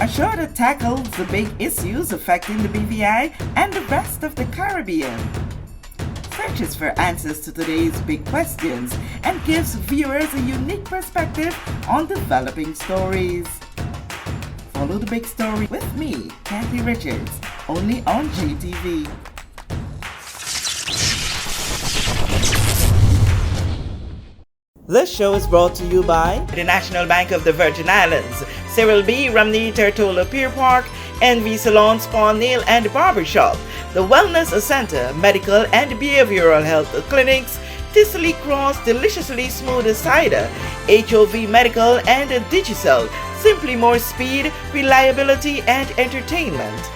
A show that tackles the big issues affecting the BVI and the rest of the Caribbean. Searches for answers to today's big questions and gives viewers a unique perspective on developing stories. Follow the big story with me, Kathy Richards, only on JTV. This show is brought to you by the National Bank of the Virgin Islands, Cyril B. Ramney Tertola Pier Park, NV Salon Spa Nail and Barbershop, the Wellness Center, Medical and Behavioral Health Clinics, Ticely Cross Deliciously Smooth Cider, HOV Medical and Digicel, simply more speed, reliability and entertainment.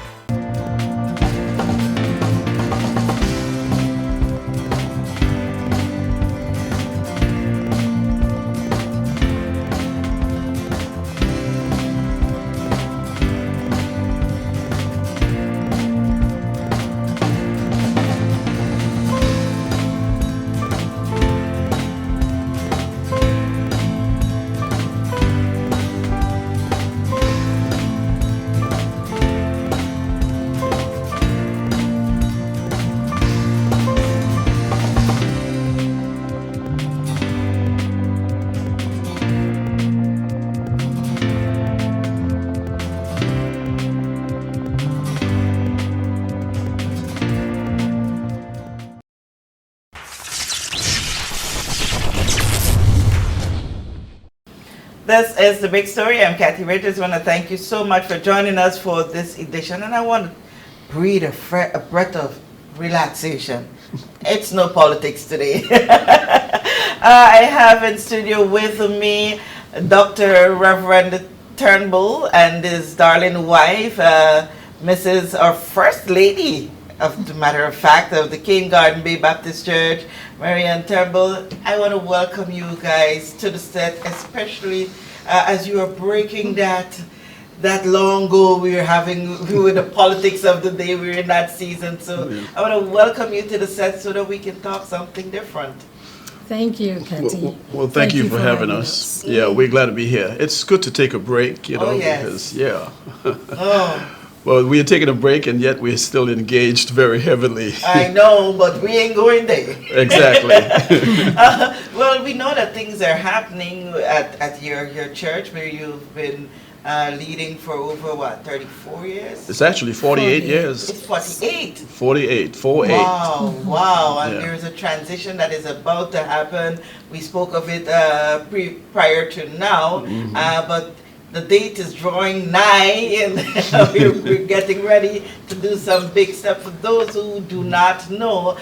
This is The Big Story. I'm Kathy Richards. I want to thank you so much for joining us for this edition. And I want to breathe a breath of relaxation. It's no politics today. I have in studio with me Dr. Reverend Turnbull and his darling wife, Mrs. or First Lady, of the matter of fact, of the Cane Garden Bay Baptist Church, Marianne Turnbull. I want to welcome you guys to the set, especially as you are breaking that long goal we were having with the politics of the day. We're in that season. So I want to welcome you to the set so that we can talk something different. Thank you, Kathy. Well, thank you for having us. Yeah, we're glad to be here. It's good to take a break, you know, yes. because, well, we are taking a break, and yet we're still engaged very heavily. I know, but we ain't going there. Exactly. Well, we know that things are happening at your church, where you've been leading for over, 34 years? It's actually 48 years. It's 48? 48. Wow. And there's a transition that is about to happen. We spoke of it prior to now, but the date is drawing nigh, and we're getting ready to do some big stuff. For those who do not know,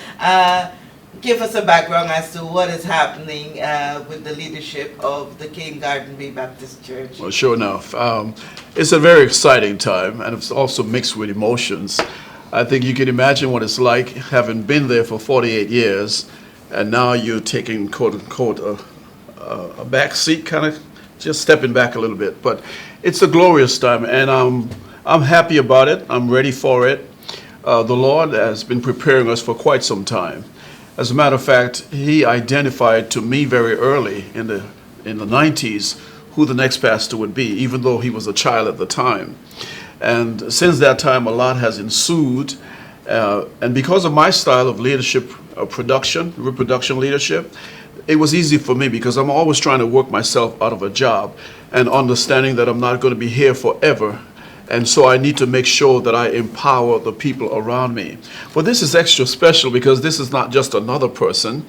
give us a background as to what is happening with the leadership of the Cane Garden Bay Baptist Church. Well, sure enough. It's a very exciting time, and it's also mixed with emotions. I think you can imagine what it's like having been there for 48 years, and now you're taking, quote unquote, a back seat, kind of just stepping back a little bit. But it's a glorious time, and I'm happy about it. I'm ready for it. The Lord has been preparing us for quite some time. As a matter of fact, He identified to me very early in the 90s who the next pastor would be, even though he was a child at the time. And since that time, a lot has ensued. And because of my style of leadership, reproduction leadership, it was easy for me because I'm always trying to work myself out of a job and understanding that I'm not going to be here forever. And so I need to make sure that I empower the people around me. But this is extra special because this is not just another person.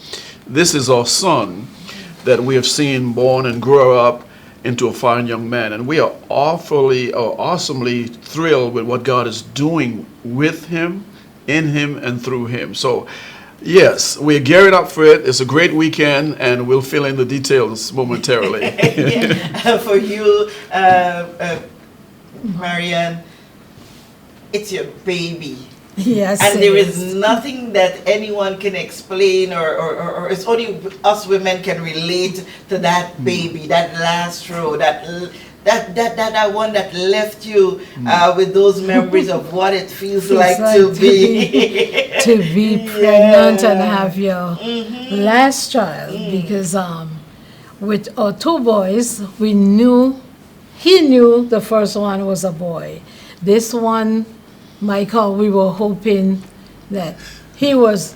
This is our son that we have seen born and grow up into a fine young man. And we are awesomely thrilled with what God is doing with him, in him, and through him. So yes, we're gearing up for it. It's a great weekend, and we'll fill in the details momentarily. For you, Marianne, it's your baby. Yes. And there is nothing that anyone can explain, or it's only us women can relate to that baby, that last straw, that one that left you with those memories of what it feels like to be to be pregnant and have your last child. Because with our two boys, we knew he knew the first one was a boy. This one, Michael, we were hoping that he was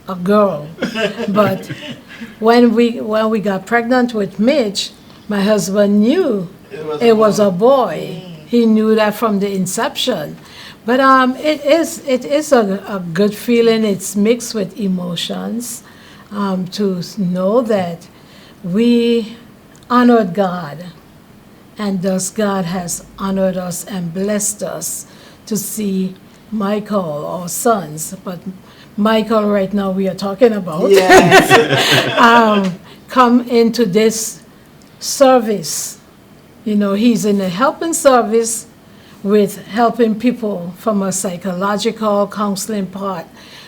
a girl. But when we got pregnant with Mitch, my husband knew it was a boy. He knew that from the inception. But it is a good feeling. It's mixed with emotions to know that we honored God, and thus God has honored us and blessed us to see Michael, our sons, but Michael right now we are talking about, Yes. come into this service. You know, he's in a helping service with helping people from a psychological counseling part,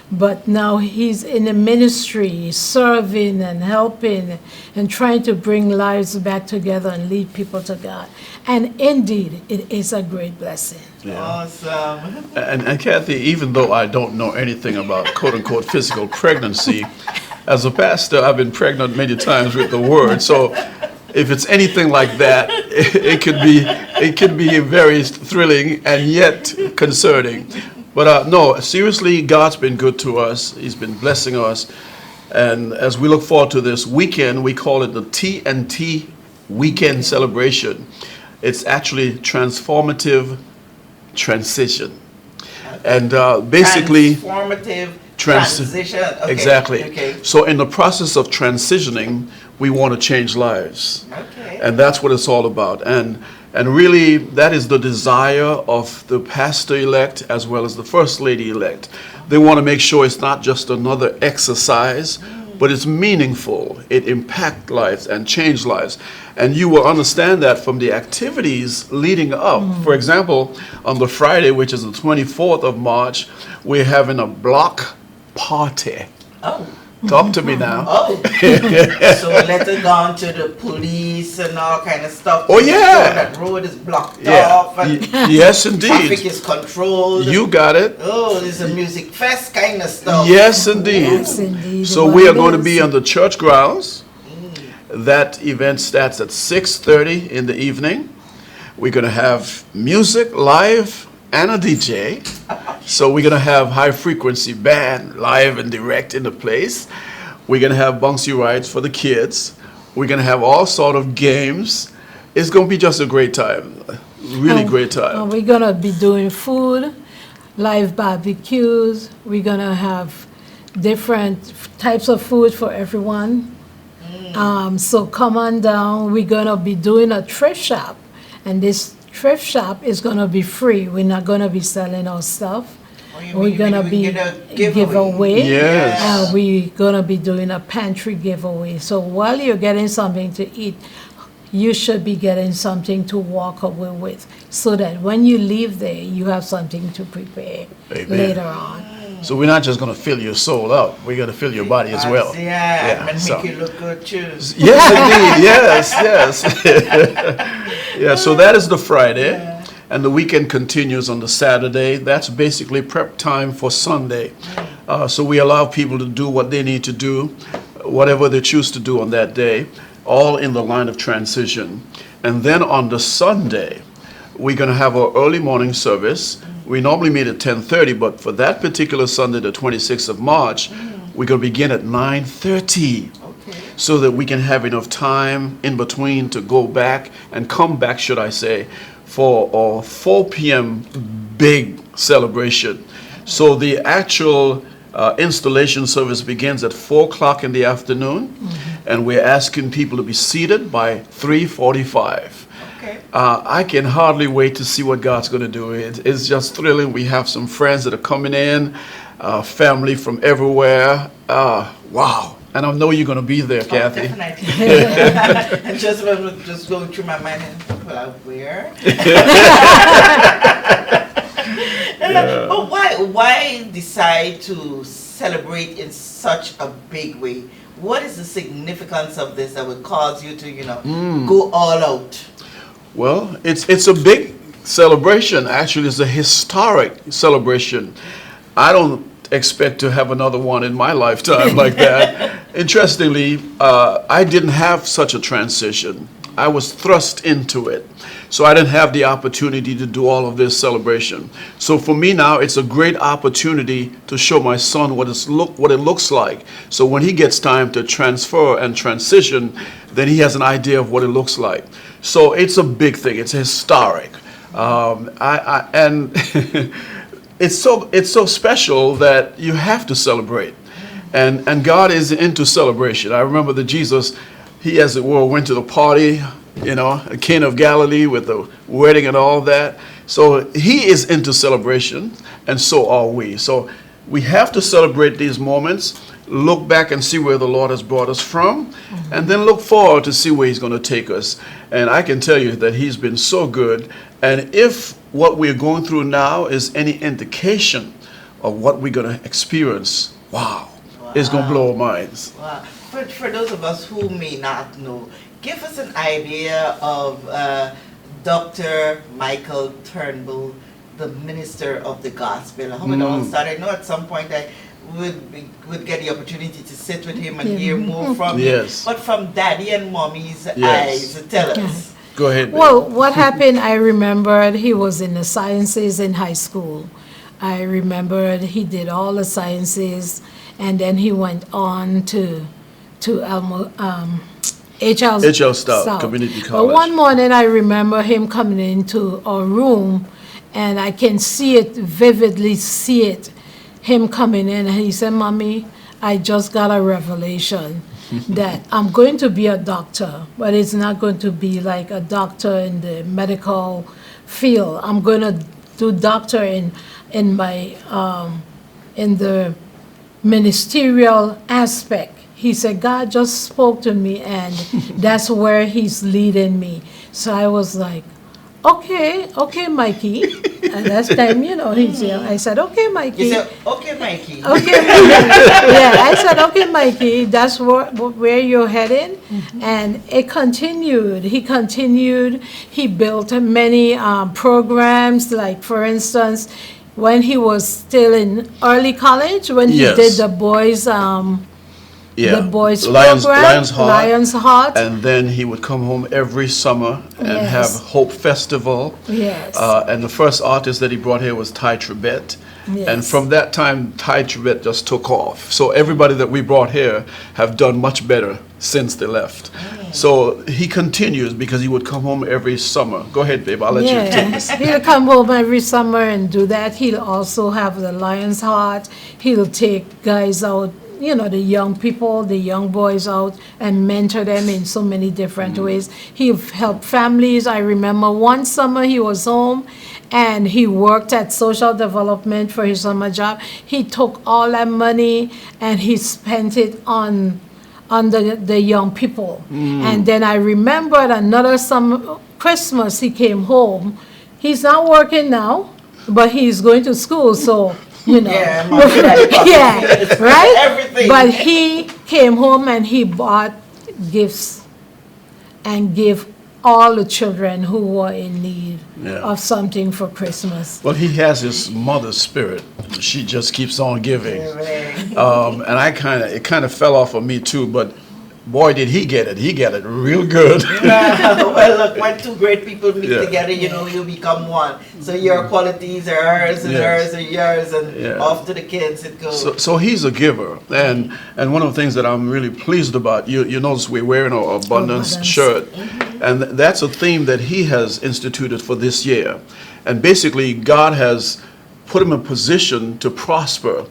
but now he's in the ministry, serving and helping and trying to bring lives back together and lead people to God. And indeed, it is a great blessing. Awesome. And Kathy, even though I don't know anything about quote-unquote physical pregnancy, as a pastor, I've been pregnant many times with the word. So if it's anything like that, it could be very thrilling and yet concerning. But no, seriously, God's been good to us. He's been blessing us. And as we look forward to this weekend, we call it the TNT Weekend celebration. It's actually transformative transition. And basically... Transformative transition. Okay. Exactly. Okay. So in the process of transitioning, we want to change lives. Okay. And that's what it's all about. And really, that is the desire of the pastor-elect as well as the first lady-elect. They want to make sure it's not just another exercise, but it's meaningful. It impacts lives and change lives. And you will understand that from the activities leading up. For example, on the Friday, which is the 24th of March, we're having a block party. Oh. Talk to me now. Oh. So later gone to the police and all kind of stuff. Oh, to make yeah. sure that road is blocked Yeah. off and Yes, traffic indeed. is controlled. You got it. Oh, there's a music fest kind of stuff. Yes, indeed. Yes, indeed. So Well, we are it going to is. be on the church grounds. That event starts at 6:30 in the evening. We're going to have music live and a DJ. So we're going to have high frequency band live and direct in the place. We're going to have bouncy rides for the kids. We're going to have all sort of games. It's going to be just a great time. Really great time. We're going to be doing food, live barbecues. We're going to have different types of food for everyone. So come on down. We're going to be doing a thrift shop. And this thrift shop is going to be free. We're not going to be selling our stuff. Oh, you We're mean going to we be get a giveaway? Yes. we're going to be doing a pantry giveaway. So while you're getting something to eat, you should be getting something to walk away with so that when you leave there, you have something to prepare Amen. later on. So we're not just going to fill your soul up. We're going to fill your body as well. Yeah, and so- make you look good too. Yes, indeed. Yes. Yeah, so that is the Friday. And the weekend continues on the Saturday. That's basically prep time for Sunday. So we allow people to do what they need to do, whatever they choose to do on that day, all in the line of transition. And then on the Sunday, we're going to have our early morning service. We normally meet at 10:30, but for that particular Sunday, the 26th of March, we're going to begin at 9:30. Okay. So that we can have enough time in between to go back and come back, should I say, for our 4 p.m. big celebration. So the actual installation service begins at 4 o'clock in the afternoon, and we're asking people to be seated by 3:45. Okay. I can hardly wait to see what God's going to do. It's just thrilling. We have some friends that are coming in, family from everywhere. Wow. And I know you're going to be there, Kathy. Definitely. And just going through my mind, and well, where? But why decide to celebrate in such a big way? What is the significance of this that would cause you to, go all out? Well, it's a big celebration. Actually, it's a historic celebration. I don't expect to have another one in my lifetime like that. Interestingly, I didn't have such a transition. I was thrust into it. So I didn't have the opportunity to do all of this celebration. So for me now, it's a great opportunity to show my son what it looks like. So when he gets time to transfer and transition, then he has an idea of what it looks like. So it's a big thing. It's historic. And it's so special that you have to celebrate. And God is into celebration. I remember that Jesus, he, as it were, went to the party, a King of Galilee with the wedding and all that. So he is into celebration, and so are we. So we have to celebrate these moments, look back and see where the Lord has brought us from, and then look forward to see where he's going to take us. And I can tell you that he's been so good. And if what we're going through now is any indication of what we're going to experience, wow. It's going to blow our minds. Wow. For those of us who may not know, give us an idea of Dr. Michael Turnbull, the minister of the gospel. How it all started. I know at some point I would get the opportunity to sit with him and hear more from him. But from daddy and mommy's eyes, tell us. Go ahead. Well, what happened, I remembered he was in the sciences in high school. I remembered he did all the sciences, and then he went on to H.L. Stout Community College. But one morning I remember him coming into our room, and I can vividly see it, him coming in, and he said, "Mommy, I just got a revelation that I'm going to be a doctor, but it's not going to be like a doctor in the medical field. I'm going to do doctor in the ministerial aspect." He said, "God just spoke to me, and that's where he's leading me." So I was like, okay, Mikey. And that's time, he's here. I said, "Okay, Mikey." You said, "Okay, Mikey." Okay, Mikey. Yeah, I said, "Okay, Mikey, that's where you're heading." And it continued. He continued. He built many programs, like, for instance, when he was still in early college, when he did the boys' the boys' program, Lion's Heart. And then he would come home every summer and have Hope Festival. Yes. And the first artist that he brought here was Ty Tribbett. Yes. And from that time, Ty Tribbett just took off. So everybody that we brought here have done much better since they left. So he continues because he would come home every summer. Go ahead, babe. I'll let you take this. He'll come home every summer and do that. He'll also have the Lion's Heart. He'll take guys out, the young people, the young boys out, and mentor them in so many different ways. He'll help families. I remember one summer he was home and he worked at social development for his summer job. He took all that money and he spent it on the young people. And then I remembered another summer, Christmas, he came home. He's not working now, but he's going to school, so Yeah, right? Everything. But he came home and he bought gifts and gave all the children who were in need of something for Christmas. Well, he has his mother's spirit. She just keeps on giving. And it kind of fell off of me too, but boy, did he get it. He got it real good. Well, look, when two great people meet together, you become one. So your qualities are hers and hers are yours, and off to the kids it goes. So he's a giver. And one of the things that I'm really pleased about, you notice we're wearing our abundance shirt. And that's a theme that he has instituted for this year. And basically, God has put him in a position to prosper.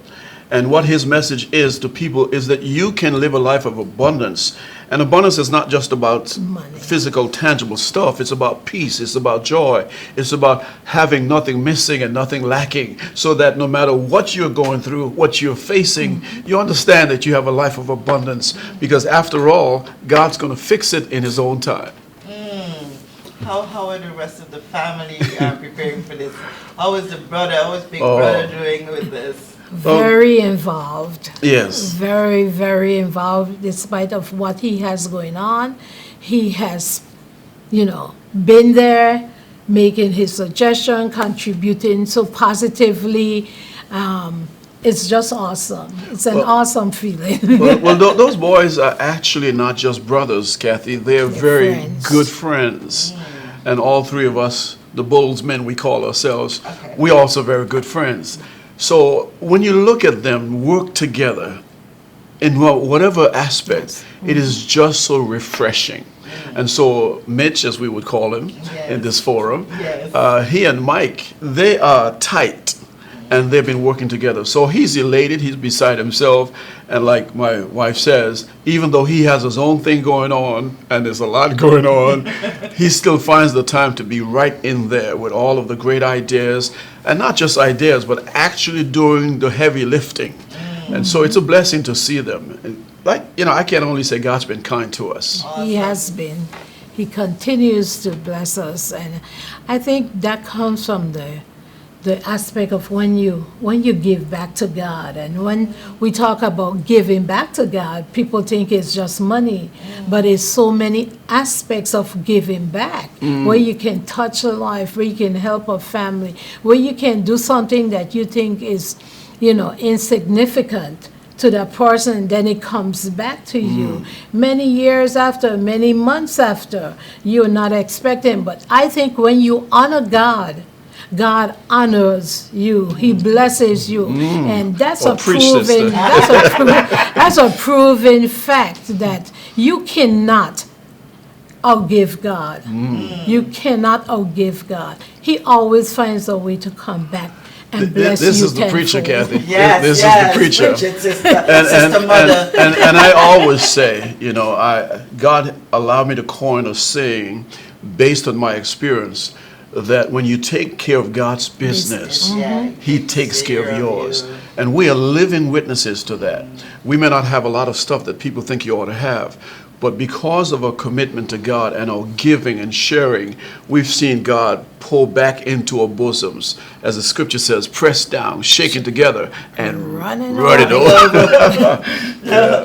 And what his message is to people is that you can live a life of abundance. And abundance is not just about money, physical, tangible stuff. It's about peace. It's about joy. It's about having nothing missing and nothing lacking, so that no matter what you're going through, what you're facing, you understand that you have a life of abundance, because after all, God's going to fix it in his own time. How are the rest of the family preparing for this? How is the brother, how is Big Brother doing with this? Very involved. Yes. Very, very involved. Despite of what he has going on, he has, been there, making his suggestion, contributing so positively. it's just awesome. It's an Well- awesome feeling. Those boys are actually not just brothers, Kathy. They're very friends. good friends. And all three of us, the Bulls men we call ourselves, Okay. we also very good friends. So when you look at them work together in whatever aspect, it is just so refreshing. And so Mitch, as we would call him in this forum, he and Mike, they are tight. And they've been working together. So he's elated, he's beside himself. And like my wife says, even though he has his own thing going on, and there's a lot going on, he still finds the time to be right in there with all of the great ideas. And not just ideas, but actually doing the heavy lifting. And so it's a blessing to see them. And like, I can only say God's been kind to us. He has been. He continues to bless us. And I think that comes from the aspect of when you give back to God. And when we talk about giving back to God, people think it's just money, but it's so many aspects of giving back, where you can touch a life, where you can help a family, where you can do something that you think is, insignificant to that person, and then it comes back to you many years after, many months after, you're not expecting. But I think when you honor God, God honors you. He blesses you, and that's a preach, sister. proven. That's a proven fact that you cannot outgive God. You cannot outgive God. He always finds a way to come back and bless you. This is the preacher, tenfold. Kathy. Yes, This yes, is the preacher. preach it, sister mother. And I always say, God allowed me to coin a saying based on my experience, that when you take care of God's business, He takes care of yours. you. And we are living witnesses to that. We may not have a lot of stuff that people think you ought to have, but because of our commitment to God and our giving and sharing, we've seen God pull back into our bosoms, as the scripture says, pressed down, shaken together, and run it over.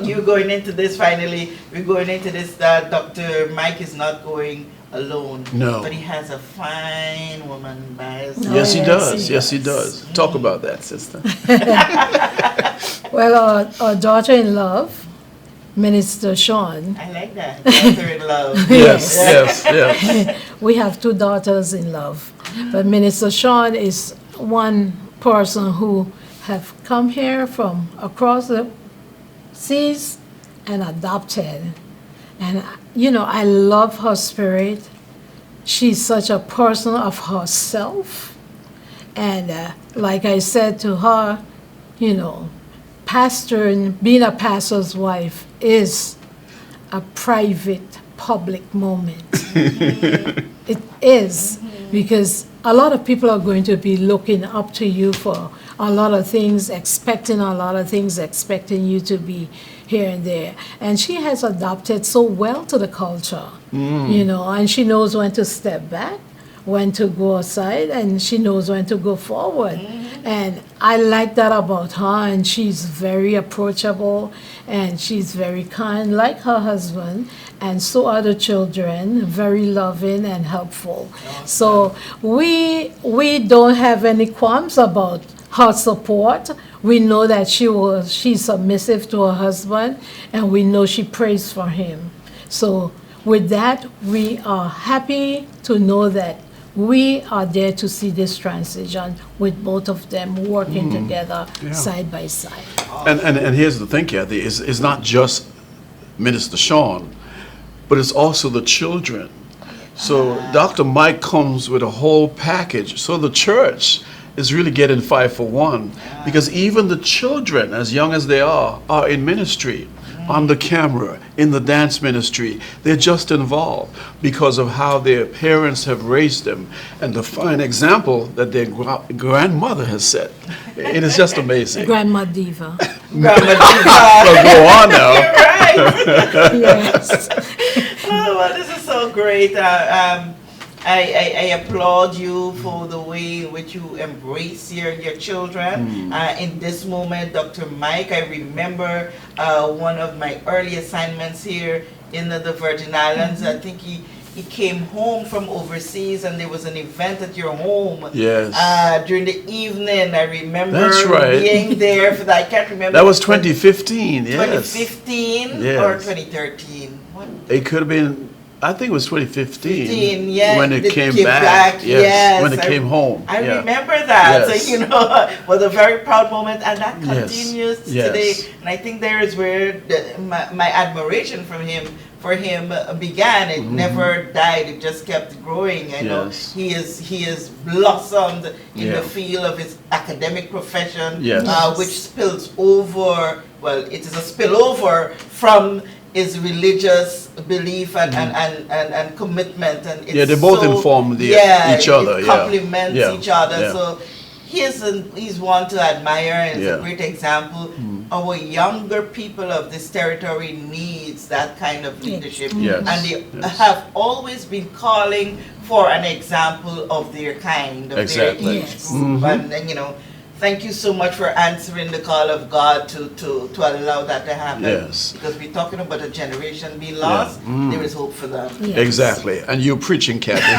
You're going into this finally. We're going into this that Dr. Mike is not going alone. No. But he has a fine woman by his side. Yes, he Yes, does. he Yes, he does. Talk about that, sister. Well, our daughter-in-love, Minister Sean, I like that. Daughter-in-love. Yes. we have two daughters-in-love, but Minister Sean is one person who have come here from across the seas and adopted. And, I love her spirit. She's such a person of herself. And like I said to her, being a pastor's wife is a private, public moment. It is, because a lot of people are going to be looking up to you for a lot of things, expecting you to be here and there. And she has adapted so well to the culture, and she knows when to step back, when to go aside, and she knows when to go forward. And I like that about her, and she's very approachable, and she's very kind, like her husband, and so are the children, very loving and helpful. So we don't have any qualms about her support. We know that she's submissive to her husband, and we know she prays for him. So with that, we are happy to know that we are there to see this transition with both of them working together side by side. And here's the thing, Kathy, it's not just Minister Sean, but it's also the children. So Dr. Mike comes with a whole package. So the church is really getting 5 for 1, because even the children, as young as they are in ministry, on the camera, in the dance ministry. They're just involved because of how their parents have raised them and the fine example that their grandmother has set. It is just amazing. Grandma Diva. Grandma Well, go on now. Yes. Oh, well, this is so great. I applaud you for the way in which you embrace your children. In this moment, Dr. Mike, I remember one of my early assignments here in the Virgin Islands. I think he came home from overseas and there was an event at your home. Yes. During the evening, I remember That's right. being there for that. I can't remember. That was 2015, yes. 2015 Yes. or 2013. What? It could have been, I think it was 2015. 15, yeah. When it came back. back. Yes. When it I- came home. I yeah. remember that. Yes. So, you know, was a very proud moment, and that continues Yes. today. And I think there is where my admiration for him began. It never died. It just kept growing. I know Yes. he is blossomed in Yeah. the field of his academic profession, Yes. which spills over. Well, it is a spillover from his religious belief and commitment, and it's They both inform each other. It complements yeah. each other. Yeah. So he's one to admire, and it's Yeah. a great example. Our younger people of this territory needs that kind of leadership, Yes. and they Yes. have always been calling for an example of their kind, of Exactly. their age Yes. group, and you know. Thank you so much for answering the call of God to allow that to happen. Yes. Because we're talking about a generation being lost. There is hope for them. Yes. Exactly. And you're preaching, Kathy.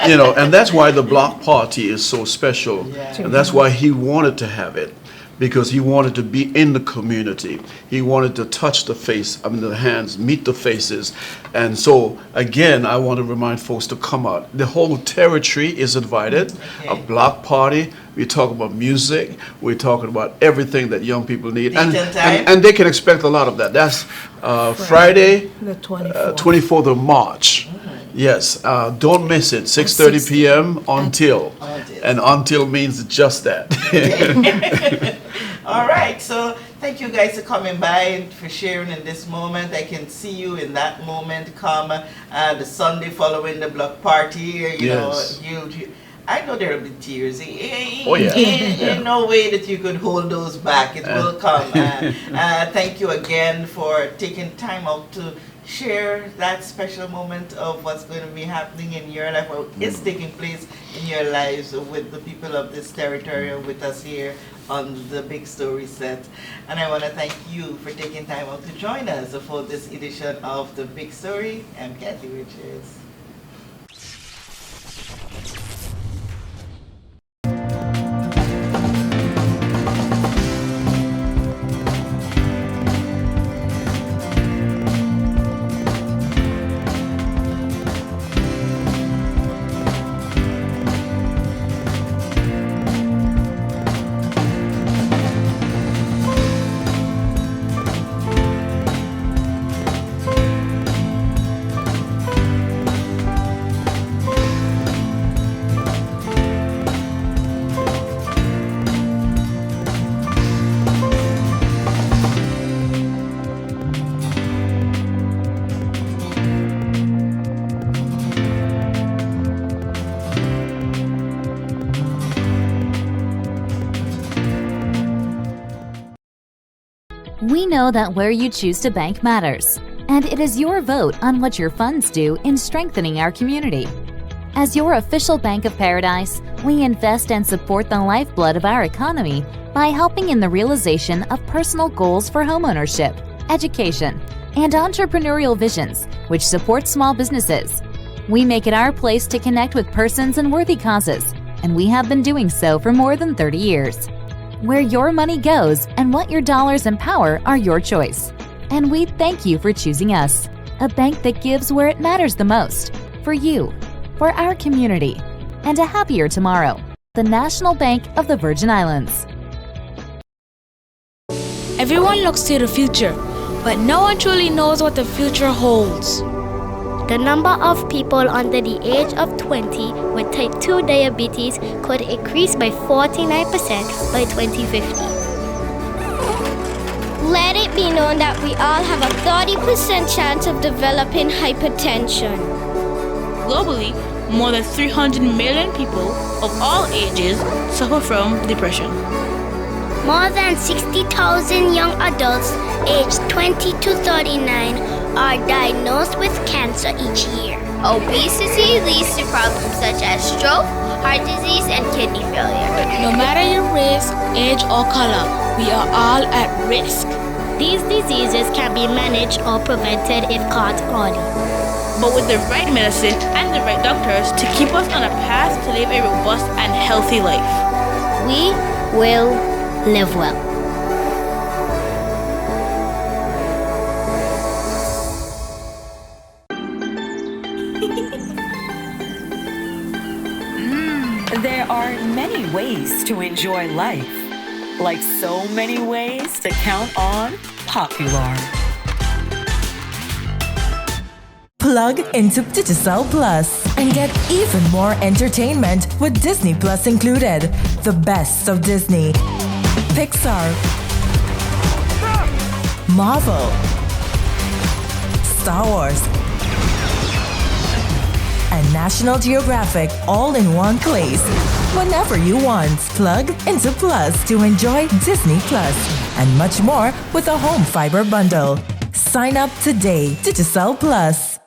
You know, and that's why the block party is so special. Yeah. And that's why he wanted to have it. Because he wanted to be in the community. He wanted to touch the face, the hands, meet the faces. And so, again, I want to remind folks to come out. The whole territory is invited. Okay. A block party. We talk about music. We're talking about everything that young people need. Date and time? And they can expect a lot of that. That's Friday, The 24th. 24th of March. Yes, don't miss it. 6:30 p.m. until. And until means just that. All right. So thank you guys for coming by and for sharing in this moment. I can see you in that moment come the Sunday following the block party. You know, Yes. I know there will be tears. Oh, yeah. Ain't no way that you could hold those back. It will come. Thank you again for taking time out to share that special moment of what's going to be happening in your life, or is taking place in your lives with the people of this territory and with us here on the Big Story set. And I want to thank you for taking time out to join us for this edition of the Big Story. I'm Kathy Richards. We know that where you choose to bank matters, and it is your vote on what your funds do in strengthening our community. As your official Bank of Paradise, we invest and support the lifeblood of our economy by helping in the realization of personal goals for homeownership, education, and entrepreneurial visions, which support small businesses. We make it our place to connect with persons and worthy causes, and we have been doing so for more than 30 years. Where your money goes and what your dollars empower are your choice. And we thank you for choosing us, a bank that gives where it matters the most, for you, for our community, and a happier tomorrow. The National Bank of the Virgin Islands. Everyone looks to the future, but no one truly knows what the future holds. The number of people under the age of 20 with type 2 diabetes could increase by 49% by 2050. Let it be known that we all have a 30% chance of developing hypertension. Globally, more than 300 million people of all ages suffer from depression. More than 60,000 young adults aged 20 to 39 are diagnosed with cancer each year. Obesity leads to problems such as stroke, heart disease, and kidney failure. No matter your race, age, or color, we are all at risk. These diseases can be managed or prevented if caught early. but with the right medicine and the right doctors to keep us on a path to live a robust and healthy life. We will live well. There are many ways to enjoy life, like so many ways to count on Popular. Plug into Digicel Plus and get even more entertainment with Disney Plus included. The best of Disney, Pixar, Marvel, Star Wars, and National Geographic all in one place. Whenever you want, plug into Plus to enjoy Disney Plus and much more with a home fiber bundle. Sign up today. Digicel Plus.